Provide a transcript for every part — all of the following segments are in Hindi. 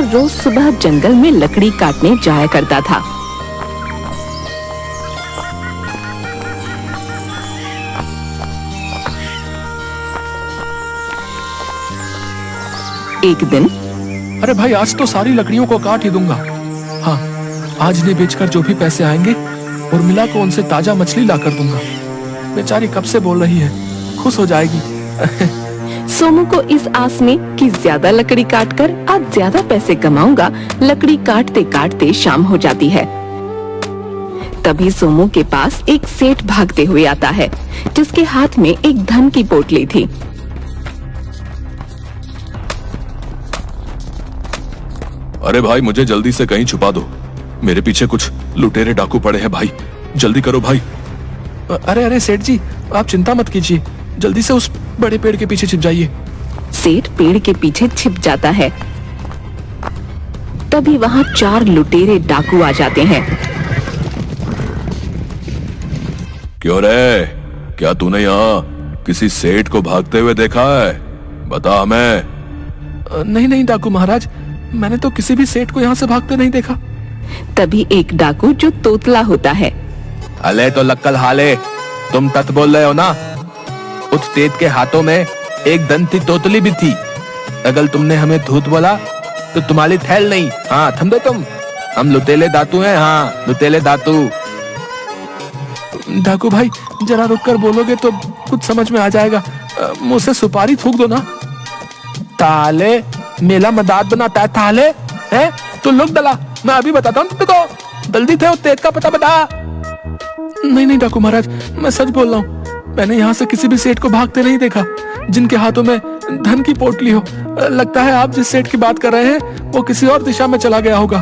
वो रोज सुबह जंगल में लकड़ी काटने जाया करता था। एक दिन, अरे भाई, आज तो सारी लकड़ियों को काट ही दूंगा। हाँ, आज इन्हें बेचकर जो भी पैसे आएंगे उर्मिला को उनसे ताजा मछली ला कर दूंगा। बेचारी कब से बोल रही है, खुश हो जाएगी। सोमू को इस आस में कि ज्यादा लकड़ी काटकर आज ज्यादा पैसे कमाऊंगा, लकड़ी काटते काटते शाम हो जाती है। तभी सोमू के पास एक सेठ भागते हुए आता है, जिसके हाथ में एक धन की पोटली थी। अरे भाई, मुझे जल्दी से कहीं छुपा दो, मेरे पीछे कुछ लुटेरे डाकू पड़े हैं भाई, जल्दी करो भाई। अरे अरे सेठ जी, आप चिंता मत कीजिए, जल्दी से उस बड़े पेड़ के पीछे छिप जाइए। सेठ पेड़ के पीछे छिप जाता है। तभी वहाँ 4 लुटेरे डाकू आ जाते हैं। क्यों रे, क्या तूने यहाँ किसी सेठ को भागते हुए देखा है? बता हमें। नहीं नहीं डाकू महाराज, मैंने तो किसी भी सेठ को यहाँ से भागते नहीं देखा। तभी एक डाकू जो तोतला होता है, अले तो लक्कल हाले, तुम तत बोल रहे हो ना? उस तेज के हाथों में एक दंती तोतली भी थी। अगर तुमने हमें धूत बोला तो तुम्हारी थैल नहीं। हाँ, थम दे तुम, हम लुटेले दातू हैं। हाँ, लुटेले दातू। डाकू भाई, जरा रुक कर बोलोगे तो कुछ समझ में आ जाएगा। मुझसे सुपारी थूक दो ना। ताले मेला मदाद बनाता है ताले है? तो लुक दला, मैं अभी बताता हूँ तुमको। जल्दी थे, उस तेज का पता बता। नहीं नहीं डाकू महाराज, मैं सच बोल रहा हूँ, मैंने यहाँ से किसी भी सेठ को भागते नहीं देखा जिनके हाथों में धन की पोटली हो। लगता है आप जिस सेठ की बात कर रहे हैं वो किसी और दिशा में चला गया होगा।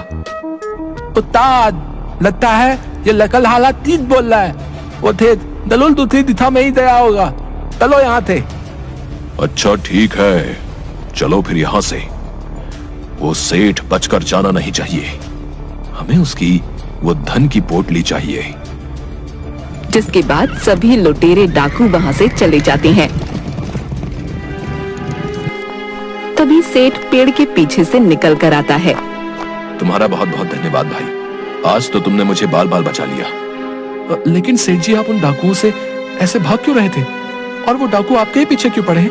उस्ताद, लगता है ये लकल हाला तीज बोल रहा है। वो थे दलुल दूसरी दिशा में ही गया होगा। चलो यहाँ थे। अच्छा ठीक है, चलो फिर यहाँ से। वो सेठ बचकर जाना नहीं चाहिए, हमें उसकी वो धन की पोटली चाहिए। जिसके बाद सभी लुटेरे डाकू वहाँ से चले जाते हैं। तभी सेठ पेड़ के पीछे से निकल कर आता है। तुम्हारा बहुत बहुत धन्यवाद भाई, आज तो तुमने मुझे बाल बाल बचा लिया। लेकिन सेठ जी, आप उन डाकुओं से ऐसे भाग क्यों रहे थे? और वो डाकू आपके ही पीछे क्यों पड़े हैं?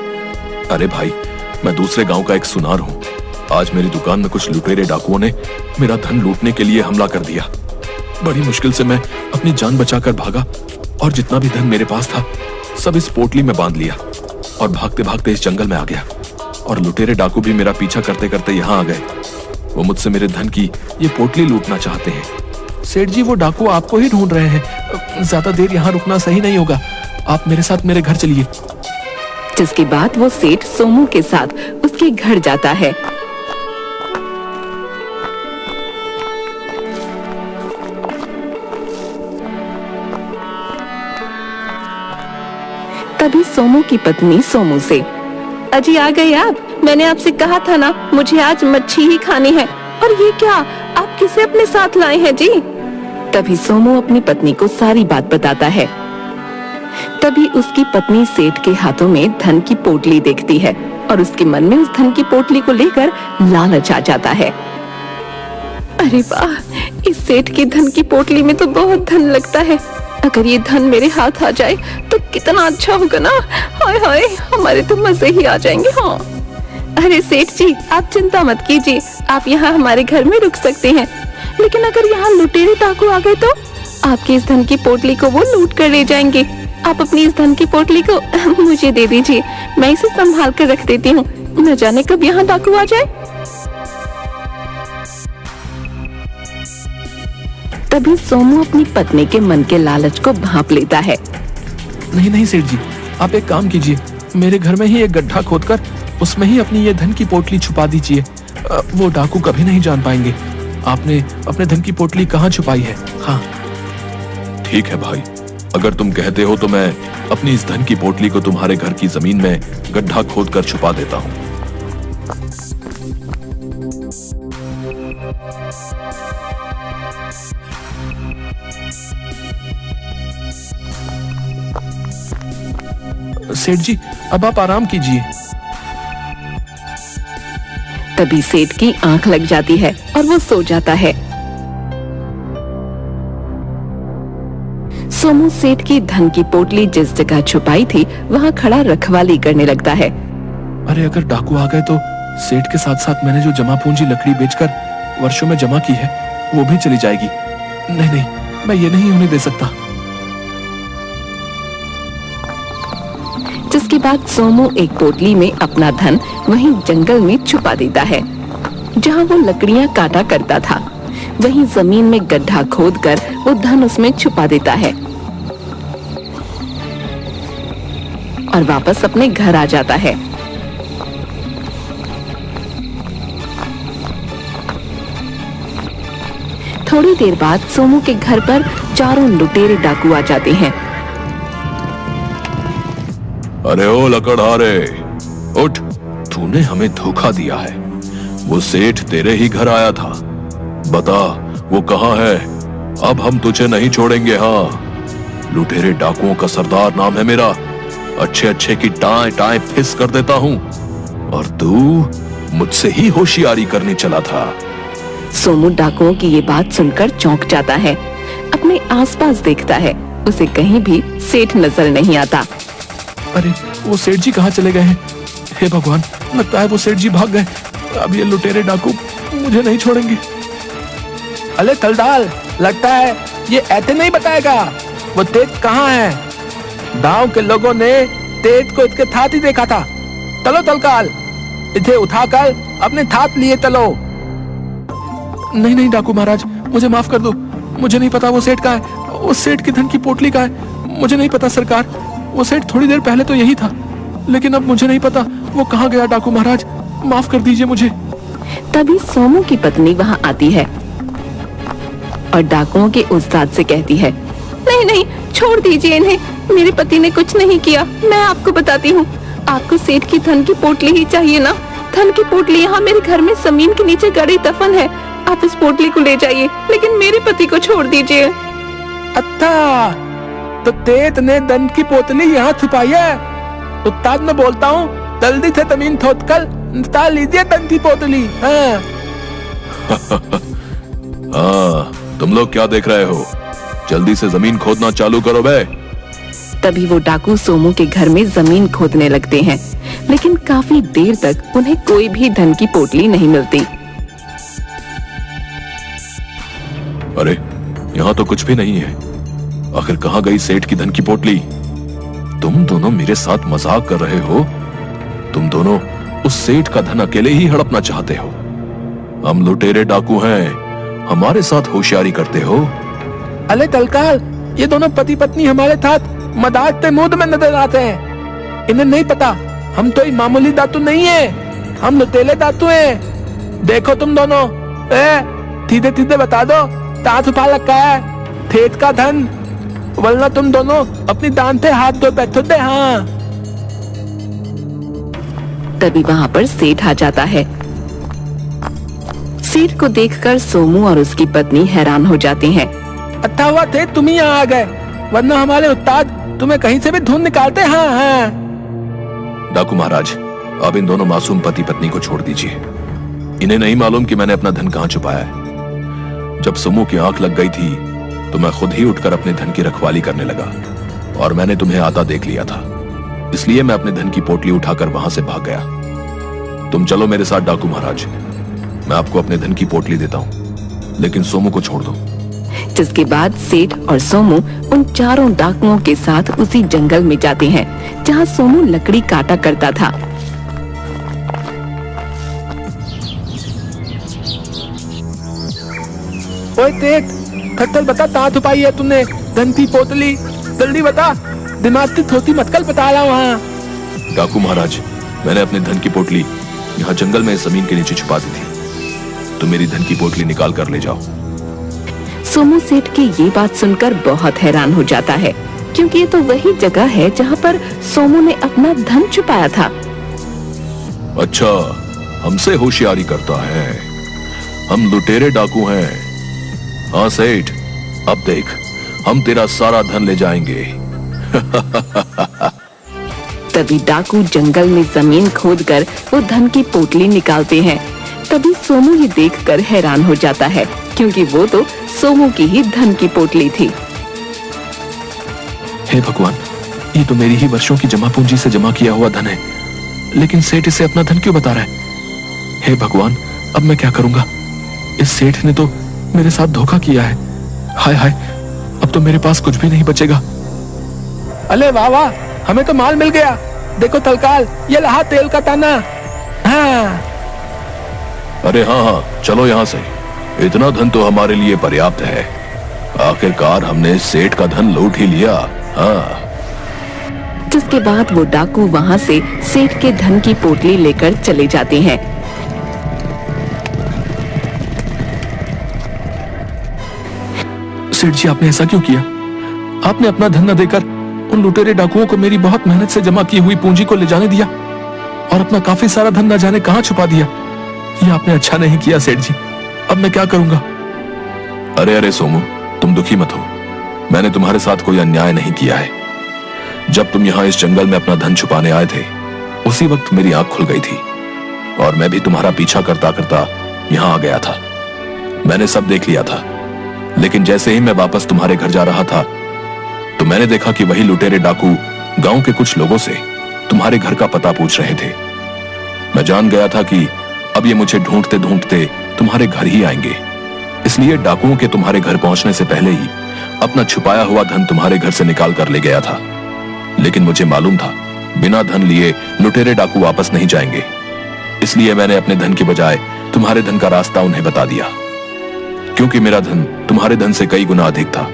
अरे भाई, मैं दूसरे गांव का एक सुनार हूँ। आज मेरी दुकान में कुछ लुटेरे डाकुओं ने मेरा धन लूटने के लिए हमला कर दिया। बड़ी मुश्किल से मैं अपनी जान बचाकर भागा और जितना भी धन मेरे पास था सब इस पोटली में बांध लिया और भागते भागते इस जंगल में आ गया। और लुटेरे डाकू भी मेरा पीछा करते करते यहाँ आ गए। वो मुझसे मेरे धन की ये पोटली लूटना चाहते हैं। सेठ जी, वो डाकू आपको ही ढूंढ रहे हैं, ज्यादा देर यहाँ रुकना सही नहीं होगा, आप मेरे साथ मेरे घर चलिए। जिसके बाद वो सेठ सोमू के साथ उसके घर जाता है। तभी सोमू की पत्नी सोमू से, अजी आ गए आप? मैंने आपसे कहा था ना, मुझे आज मच्छी ही खानी है। और ये क्या, आप किसे अपने साथ लाए हैं जी? तभी सोमू अपनी पत्नी को सारी बात बताता है। तभी उसकी पत्नी सेठ के हाथों में धन की पोटली देखती है और उसके मन में उस धन की पोटली को लेकर लालच आ जाता है। अरे वाह, इस सेठ की धन की पोटली में तो बहुत धन लगता है। अगर ये धन मेरे हाथ आ जाए तो कितना अच्छा होगा ना। हाय हाय, हमारे तो मजे ही आ जाएंगे। हाँ, अरे सेठ जी, आप चिंता मत कीजिए, आप यहाँ हमारे घर में रुक सकते हैं। लेकिन अगर यहाँ लुटेरे डाकू आ गए तो आपकी इस धन की पोटली को वो लूट कर ले जाएंगे। आप अपनी इस धन की पोटली को मुझे दे दीजिए, मैं इसे संभाल कर रख देती हूँ, न जाने कब यहाँ डाकू आ जाए। तभी सोमू अपनी पत्नी के मन के लालच को भांप लेता है। नहीं नहीं सेठ जी, आप एक काम कीजिए, मेरे घर में ही एक गड्ढा खोदकर उसमें ही अपनी ये धन की पोटली छुपा दीजिए। वो डाकू कभी नहीं जान पाएंगे आपने अपने धन की पोटली कहाँ छुपाई है। हाँ ठीक है भाई, अगर तुम कहते हो तो मैं अपनी इस धन की पोटली को तुम्हारे घर की जमीन में गड्ढा खोदकर छुपा देता हूँ। सेठ जी, अब आप आराम कीजिए। तभी सेठ की आंख लग जाती है और वो सो जाता है। सोमू सेठ की धन की पोटली जिस जगह छुपाई थी वहाँ खड़ा रखवाली करने लगता है। अरे अगर डाकू आ गए तो सेठ के साथ साथ मैंने जो जमा पूंजी लकड़ी बेचकर वर्षों में जमा की है वो भी चली जाएगी। नहीं नहीं, मैं ये नहीं होने दे सकता। जिसके बाद सोमू एक पोटली में अपना धन वहीं जंगल में छुपा देता है जहाँ वो लकड़ियाँ काटा करता था। वहीं जमीन में गड्ढा खोदकर वो धन उसमें छुपा देता है और वापस अपने घर आ जाता है। थोड़ी देर बाद सोमू के घर पर चारों लुटेरे डाकू आ जाते हैं। अरे ओ लकड़हारे, उठ, तूने हमें धोखा दिया है। वो सेठ तेरे ही घर आया था, बता वो कहाँ है? अब हम तुझे नहीं छोड़ेंगे। हाँ, लुटेरे डाकुओं का सरदार नाम है मेरा। अच्छे अच्छे की टाए टाए फिस कर देता हूँ और तू मुझसे ही होशियारी करने चला था। सोमू डाकुओं की ये बात सुनकर चौंक जाता है। अपने आसपास देखता है, उसे कहीं भी सेठ नजर नहीं आता। अरे वो सेठ जी कहाँ चले गए हैं? हे भगवान, लगता है वो सेठ जी भाग गए। अब ये लुटेरे डाकू मुझे नहीं छोड़ेंगे। अरे तलदाल, लगता है ये ऐसे नहीं बताएगा वो तेज कहाँ है। गांव के लोगों ने तेज को इसके साथ ही देखा था। चलो तलकाल, इसे उठाकर अपने साथ लिए चलो। नहीं नहीं डाकू महाराज, मुझे माफ कर दो। मुझे नहीं पता वो सेठ कहाँ है। वो सेठ की धन की पोटली कहाँ है मुझे नहीं पता सरकार। वो सेठ थोड़ी देर पहले तो यही था, लेकिन अब मुझे नहीं पता वो कहाँ गया। डाकू महाराज, माफ कर दीजिए मुझे। तभी सोमू की पत्नी वहाँ आती है और डाकुओं के उस्ताद से कहती है, नहीं नहीं, छोड़ दीजिए इन्हें। मेरे पति ने कुछ नहीं किया। मैं आपको बताती हूँ, आपको सेठ की धन की पोटली ही चाहिए ना? धन की पोटली यहाँ मेरे घर में जमीन के नीचे गड़ी दफन है। आप इस पोटली को ले जाइए, लेकिन मेरे पति को छोड़ दीजिए। अच्छा, तो तेज ने धन की पोटली यहाँ छुपाई है। उस्ताद मैं बोलता हूँ, जल्दी से जमीन खोदकर निकाल लीजिए धन की पोटली। हाँ। हाँ, तुम लोग क्या देख रहे हो? जल्दी से जमीन खोदना चालू करो बे। तभी वो डाकू सोमू के घर में जमीन खोदने लगते हैं, लेकिन काफी देर तक उन्हें कोई भी धन की पोटली नहीं मिलती। अरे यहाँ तो कुछ भी नहीं है। आखिर कहाँ गई सेठ की धन की पोटली? तुम दोनों मेरे साथ मजाक कर रहे हो? तुम दोनों उस सेठ का धन अकेले ही हड़पना चाहते हो? हम लुटेरे डाकू हैं, हमारे साथ होशियारी करते हो? अरे तलकाल, ये दोनों पति पत्नी हमारे साथ मजाक के मूड में नजर आते हैं। इन्हें नहीं पता हम तो मामूली दातू नहीं है, हम लुटेरे दातू हैं। देखो तुम दोनों, सीधे सीधे बता दो कहाँ छुपा रखा है ठेठ का धन, वरना तुम दोनों अपनी दान से हाथ धो बैठोगे। हाँ। तभी वहाँ पर सेठ आ जाता है। सेठ को देखकर सोमू और उसकी पत्नी हैरान हो जाते हैं। अच्छा हुआ थे तुम ही यहाँ आ गए, वरना हमारे उस्ताद तुम्हें कहीं से भी ढूंढ निकालते। हाँ हाँ। डाकू महाराज, अब इन दोनों मासूम पति पत्नी को छोड़ दीजिए। इन्हें नहीं मालूम कि मैंने अपना धन कहाँ छुपाया है। जब सोमू की आंख लग गई थी तो मैं खुद ही उठकर अपने धन की रखवाली करने लगा और मैंने तुम्हें आता देख लिया था, इसलिए मैं अपने धन की पोटली उठाकर वहां से भाग गया। तुम चलो मेरे साथ डाकू महाराज, मैं आपको अपने धन की पोटली देता हूँ, लेकिन सोमू को छोड़ दो। जिसके बाद सेठ और सोमू उन चारों डाकुओं के साथ उसी जंगल में जाते हैं जहाँ सोमू लकड़ी काटा करता था। ओए तेज, खट्टल बता कहाँ छुपाई है तुमने धन की पोटली? जल्दी बता, दिमाग की थोती मतकल बता रहा हूँ। हाँ। डाकू महाराज, मैंने अपने धन की पोटली यहाँ जंगल में जमीन के नीचे छुपा दी थी। तुम मेरी धन की पोटली निकाल कर ले जाओ। सोमू सेठ की ये बात सुनकर बहुत हैरान हो जाता है, क्योंकि ये तो वही जगह है जहाँ पर सोमू ने अपना धन छुपाया था। अच्छा, हमसे होशियारी करता है। हम लुटेरे डाकू हैं। हाँ सेठ, अब देख, हम तेरा सारा धन ले जाएंगे। तभी डाकू जंगल में जमीन खोदकर वो धन की पोटली निकालते हैं। तभी सोमू ये देखकर हैरान हो जाता है, क्योंकि वो तो सोमू की ही धन की पोटली थी। हे भगवान, ये तो मेरी ही वर्षों की जमा पूंजी से जमा किया हुआ धन है, लेकिन सेठ इसे अपना धन क्यों बता रहा है? हे भगवान, अब मैं क्या करूंगा? इस सेठ ने तो मेरे साथ धोखा किया है। हाय हाय, अब तो मेरे पास कुछ भी नहीं बचेगा। अरे वाह वाह, हमें तो माल मिल गया। देखो तलकाल, ये रहा तेल का ताना। हाँ। अरे हाँ हाँ, चलो यहाँ से। इतना धन तो हमारे लिए पर्याप्त है। आखिरकार हमने सेठ का धन लूट ही लिया। हाँ। जिसके बाद वो डाकू वहाँ से सेठ के धन की पोटली लेकर चले जाते हैं। सेठ जी, आपने ऐसा क्यों किया? आपने अपना धन न देकर उन लुटेरे डाकुओं को मेरी बहुत मेहनत से जमा की हुई पूंजी को ले जाने दिया और अपना काफी सारा धन न जाने कहां छुपा दिया। ये आपने अच्छा नहीं किया सेठ जी। अब मैं क्या करूंगा? अरे अरे सोमू, तुम दुखी मत हो। मैंने तुम्हारे साथ कोई अन्याय नहीं किया है। जब तुम यहाँ इस जंगल में अपना धन छुपाने आए थे, उसी वक्त मेरी आंख खुल गई थी और मैं भी तुम्हारा पीछा करता करता यहाँ आ गया था। मैंने सब देख लिया था, लेकिन जैसे ही मैं वापस तुम्हारे घर जा रहा था तो मैंने देखा कि वही लुटेरे डाकू गांव के कुछ लोगों से तुम्हारे घर का पता पूछ रहे थे। मैं जान गया था कि अब ये मुझे ढूंढते ढूंढते तुम्हारे घर ही आएंगे, इसलिए डाकुओं के तुम्हारे घर पहुंचने से पहले ही अपना छुपाया हुआ धन तुम्हारे घर से निकाल कर ले गया था। लेकिन मुझे मालूम था बिना धन लिए लुटेरे डाकू वापस नहीं जाएंगे, इसलिए मैंने अपने धन के बजाय तुम्हारे धन का रास्ता उन्हें बता दिया, क्योंकि मेरा धन तुम्हारे धन से कई गुना अधिक था।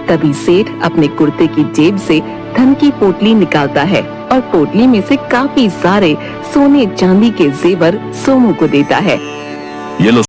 तभी सेठ अपने कुर्ते की जेब से धन की पोटली निकालता है और पोटली में से काफी सारे सोने चांदी के जेवर सोमू को देता है। ये लो